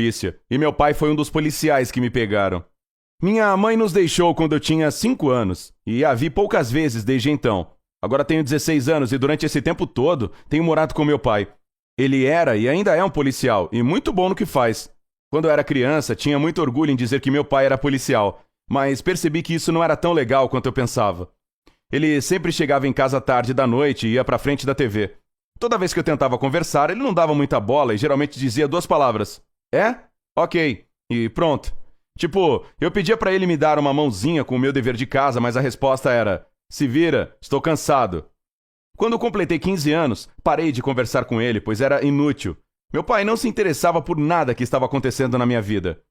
polícia, e meu pai foi um dos policiais que me pegaram. Minha mãe nos deixou quando eu tinha 5 anos, e a vi poucas vezes desde então. Agora tenho 16 anos e durante esse tempo todo tenho morado com meu pai. Ele era e ainda é um policial, e muito bom no que faz. Quando eu era criança, tinha muito orgulho em dizer que meu pai era policial, mas percebi que isso não era tão legal quanto eu pensava. Ele sempre chegava em casa tarde da noite e ia pra frente da TV. Toda vez que eu tentava conversar, ele não dava muita bola e geralmente dizia 2 palavras. É? Ok. E pronto. Tipo, eu pedia pra ele me dar uma mãozinha com o meu dever de casa, mas a resposta era: se vira, estou cansado. Quando completei 15 anos, parei de conversar com ele, pois era inútil. Meu pai não se interessava por nada que estava acontecendo na minha vida.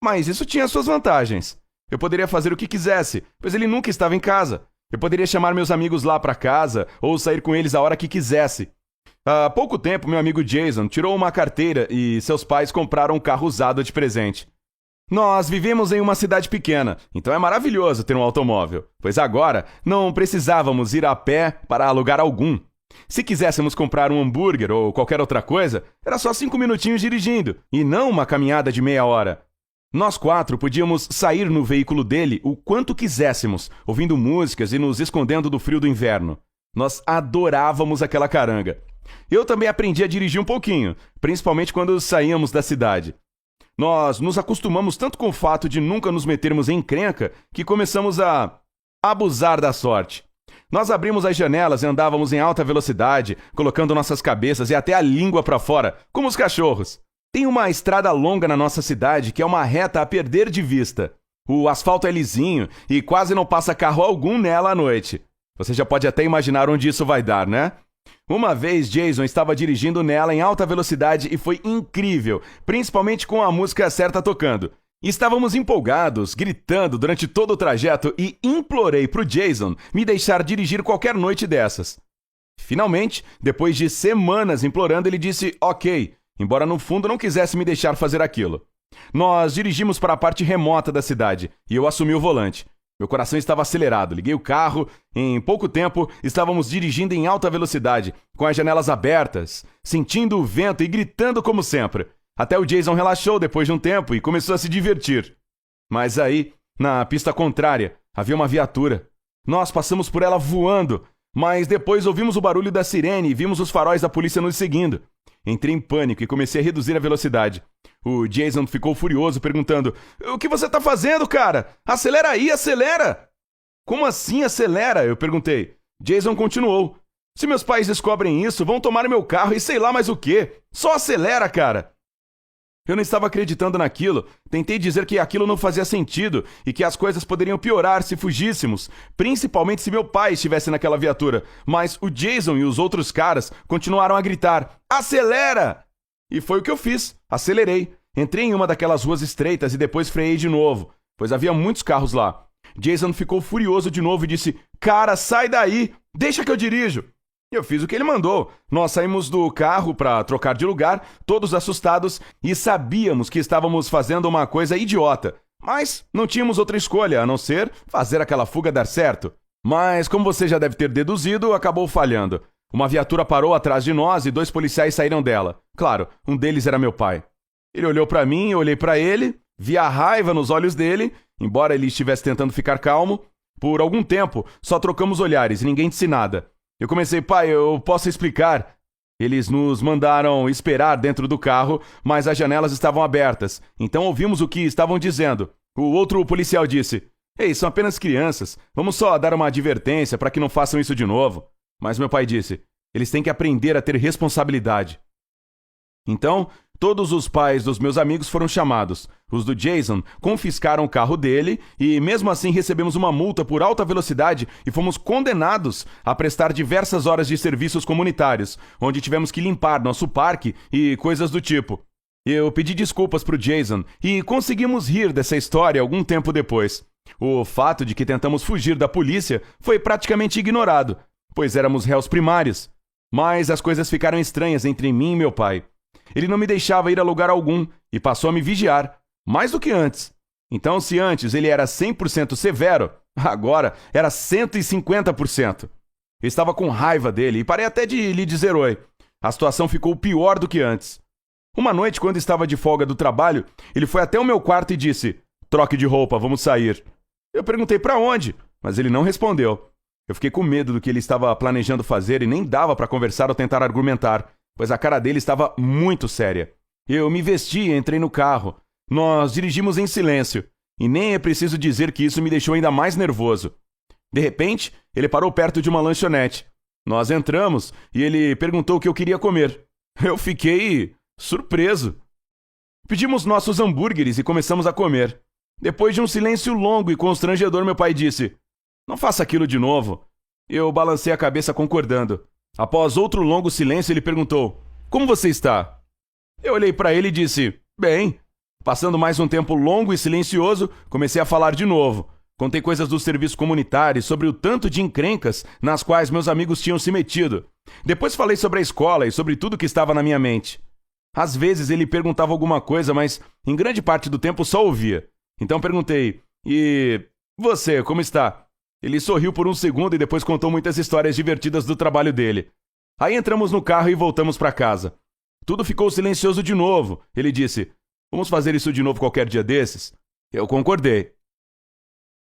Mas isso tinha suas vantagens. Eu poderia fazer o que quisesse, pois ele nunca estava em casa. Eu poderia chamar meus amigos lá para casa ou sair com eles a hora que quisesse. Há pouco tempo, meu amigo Jason tirou uma carteira e seus pais compraram um carro usado de presente. Nós vivemos em uma cidade pequena, então é maravilhoso ter um automóvel, pois agora não precisávamos ir a pé para lugar algum. Se quiséssemos comprar um hambúrguer ou qualquer outra coisa, era só 5 minutinhos dirigindo, e não uma caminhada de meia hora. Nós 4 podíamos sair no veículo dele o quanto quiséssemos, ouvindo músicas e nos escondendo do frio do inverno. Nós adorávamos aquela caranga. Eu também aprendi a dirigir um pouquinho, principalmente quando saíamos da cidade. Nós nos acostumamos tanto com o fato de nunca nos metermos em encrenca que começamos a abusar da sorte. Nós abrimos as janelas e andávamos em alta velocidade, colocando nossas cabeças e até a língua para fora, como os cachorros. Tem uma estrada longa na nossa cidade que é uma reta a perder de vista. O asfalto é lisinho e quase não passa carro algum nela à noite. Você já pode até imaginar onde isso vai dar, né? Uma vez, Jason estava dirigindo nela em alta velocidade e foi incrível, principalmente com a música certa tocando. Estávamos empolgados, gritando durante todo o trajeto e implorei pro Jason me deixar dirigir qualquer noite dessas. Finalmente, depois de semanas implorando, ele disse ok, embora no fundo não quisesse me deixar fazer aquilo. Nós dirigimos para a parte remota da cidade e eu assumi o volante. Meu coração estava acelerado, liguei o carro. Em pouco tempo, estávamos dirigindo em alta velocidade, com as janelas abertas, sentindo o vento e gritando como sempre. Até o Jason relaxou depois de um tempo e começou a se divertir. Mas aí, na pista contrária, havia uma viatura. Nós passamos por ela voando, mas depois ouvimos o barulho da sirene e vimos os faróis da polícia nos seguindo. Entrei em pânico e comecei a reduzir a velocidade. O Jason ficou furioso, perguntando: o que você tá fazendo, cara? Acelera aí, acelera! Como assim acelera? Eu perguntei. Jason continuou: se meus pais descobrem isso, vão tomar meu carro e sei lá mais o quê. Só acelera, cara! Eu não estava acreditando naquilo. Tentei dizer que aquilo não fazia sentido e que as coisas poderiam piorar se fugíssemos, principalmente se meu pai estivesse naquela viatura. Mas o Jason e os outros caras continuaram a gritar: acelera! E foi o que eu fiz. Acelerei. Entrei em uma daquelas ruas estreitas e depois freiei de novo, pois havia muitos carros lá. Jason ficou furioso de novo e disse: cara, sai daí! Deixa que eu dirijo! Eu fiz o que ele mandou. Nós saímos do carro para trocar de lugar, todos assustados, e sabíamos que estávamos fazendo uma coisa idiota. Mas não tínhamos outra escolha a não ser fazer aquela fuga dar certo. Mas, como você já deve ter deduzido, acabou falhando. Uma viatura parou atrás de nós e 2 policiais saíram dela. Claro, um deles era meu pai. Ele olhou para mim, eu olhei para ele, vi a raiva nos olhos dele, embora ele estivesse tentando ficar calmo. Por algum tempo, só trocamos olhares e ninguém disse nada. Eu comecei: pai, eu posso explicar? Eles nos mandaram esperar dentro do carro, mas as janelas estavam abertas, então ouvimos o que estavam dizendo. O outro policial disse: ei, são apenas crianças, vamos só dar uma advertência para que não façam isso de novo. Mas meu pai disse: eles têm que aprender a ter responsabilidade. Então, todos os pais dos meus amigos foram chamados. Os do Jason confiscaram o carro dele e, mesmo assim, recebemos uma multa por alta velocidade e fomos condenados a prestar diversas horas de serviços comunitários, onde tivemos que limpar nosso parque e coisas do tipo. Eu pedi desculpas pro Jason e conseguimos rir dessa história algum tempo depois. O fato de que tentamos fugir da polícia foi praticamente ignorado, pois éramos réus primários. Mas as coisas ficaram estranhas entre mim e meu pai. Ele não me deixava ir a lugar algum e passou a me vigiar, mais do que antes. Então, se antes ele era 100% severo, agora era 150%. Eu estava com raiva dele e parei até de lhe dizer oi. A situação ficou pior do que antes. Uma noite, quando estava de folga do trabalho, ele foi até o meu quarto e disse: "Troque de roupa, vamos sair." Eu perguntei para onde, mas ele não respondeu. Eu fiquei com medo do que ele estava planejando fazer e nem dava para conversar ou tentar argumentar, pois a cara dele estava muito séria. Eu me vesti e entrei no carro. Nós dirigimos em silêncio, e nem é preciso dizer que isso me deixou ainda mais nervoso. De repente, ele parou perto de uma lanchonete. Nós entramos e ele perguntou o que eu queria comer. Eu fiquei surpreso. Pedimos nossos hambúrgueres e começamos a comer. Depois de um silêncio longo e constrangedor, meu pai disse: "Não faça aquilo de novo." Eu balancei a cabeça concordando. Após outro longo silêncio, ele perguntou: "Como você está?" Eu olhei para ele e disse: "Bem." Passando mais um tempo longo e silencioso, comecei a falar de novo. Contei coisas do serviço comunitário, sobre o tanto de encrencas nas quais meus amigos tinham se metido. Depois falei sobre a escola e sobre tudo que estava na minha mente. Às vezes ele perguntava alguma coisa, mas em grande parte do tempo só ouvia. Então perguntei: "E você, como está?" Ele sorriu por um segundo e depois contou muitas histórias divertidas do trabalho dele. Aí entramos no carro e voltamos para casa. Tudo ficou silencioso de novo. Ele disse: "Vamos fazer isso de novo qualquer dia desses?" Eu concordei.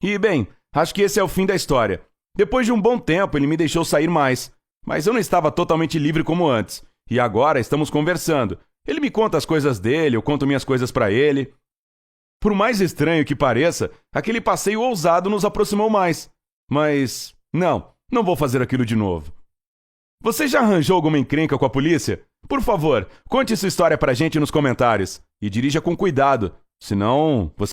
E, bem, acho que esse é o fim da história. Depois de um bom tempo, ele me deixou sair mais. Mas eu não estava totalmente livre como antes. E agora estamos conversando. Ele me conta as coisas dele, eu conto minhas coisas para ele. Por mais estranho que pareça, aquele passeio ousado nos aproximou mais. Mas, não vou fazer aquilo de novo. Você já arranjou alguma encrenca com a polícia? Por favor, conte sua história pra gente nos comentários. E dirija com cuidado, senão você